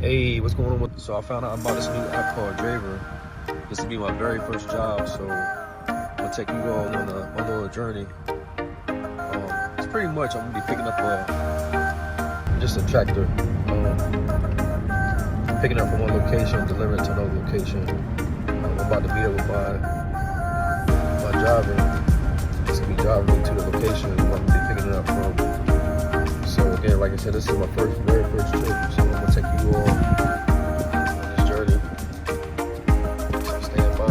Hey, what's going on so I found out about this new app called Draver. This will be my very first job, so I'm gonna take you all on a little journey. It's pretty much I'm gonna be picking up just a tractor, picking up from one location, delivering to another location. I'm about to meet up with my driver. He's gonna be driving me to the location where I'm gonna be picking it up from. So again, like I said, this is my very first trip, so I'm gonna take you all on this journey. So stand by.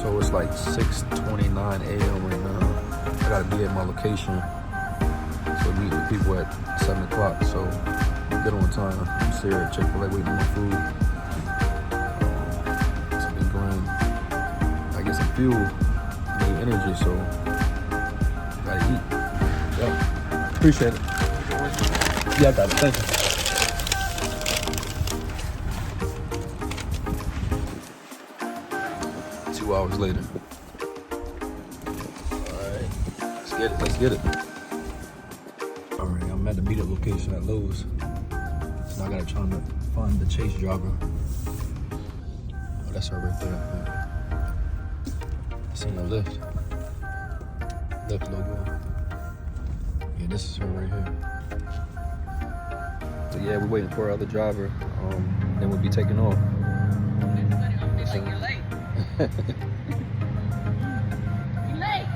So it's like 6:29 a.m. right now. I gotta be at my location. So meet with people at 7 o'clock. So get on time. I'm just here at Chick-fil-A waiting on my food. So be going. I get some fuel, need energy, so gotta eat. Yep. Appreciate it. Yeah, I got it. Thank you. 2 hours later. Alright, let's get it. Alright, I'm at the meetup location at Lowe's. So I gotta try to find the Chase driver. Oh, that's her right there. I seen the Lyft logo. Yeah, this is her right here. So yeah, we're waiting for our other driver. Then we'll be taking off. It's like you're late. You late.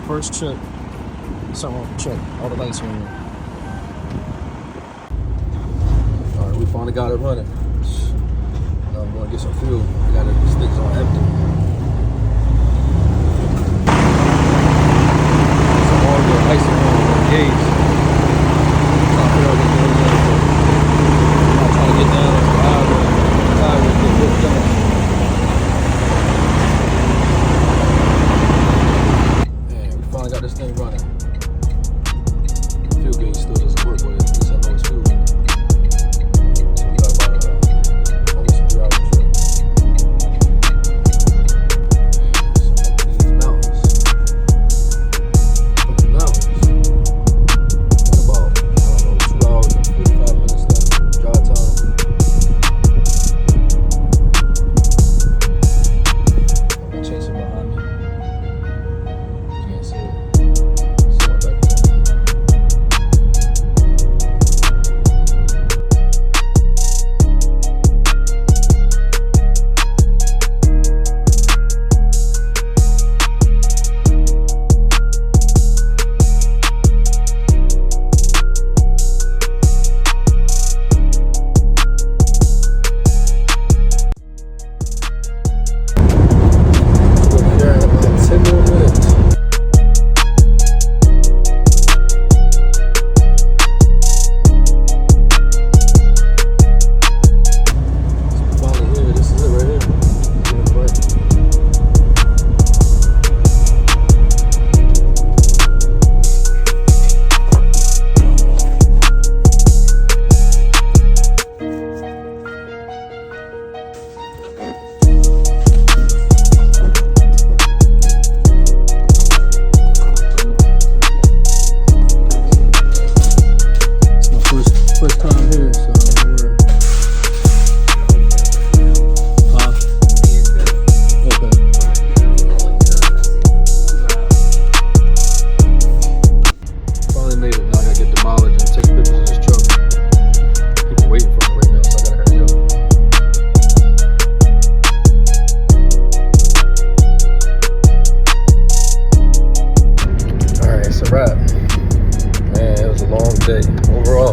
First trip, someone check all the lights are on. All right, we finally got it running. Now I'm gonna get some fuel. We got the sticks on empty. So all the lights are on the gauge. I'm trying to get down on the highway. The highway get booked up. I got this thing running. Fuel gauge still doesn't work with it. At least I know it's fuel. So we got about almost a 3-hour trip. So these mountains. Look at the mountains.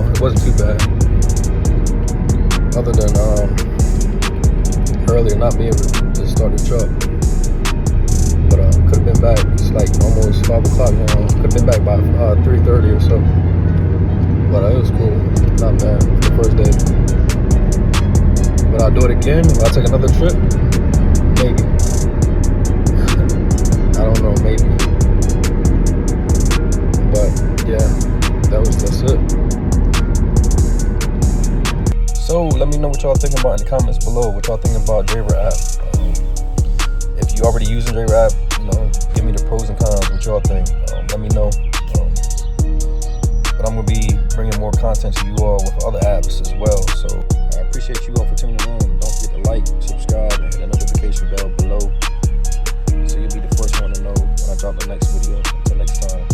well, it wasn't too bad. Other than earlier not being able to start the truck. But could have been back. It's like almost 5 o'clock now. Could have been back by 3:30 or so. But it was cool. Not bad for the first day. But I'll do it again. Will I take another trip? Maybe. I don't know, maybe. But yeah, that's it. So let me know what y'all thinking about in the comments below. What y'all thinking about Jayra app? If you already using Jayra app, give me the pros and cons. What y'all think? Let me know. But I'm gonna be bringing more content to you all with other apps as well. So I appreciate you all for tuning in. Don't forget to like, subscribe, and hit the notification bell below, so you'll be the first one to know when I drop the next video. Until next time.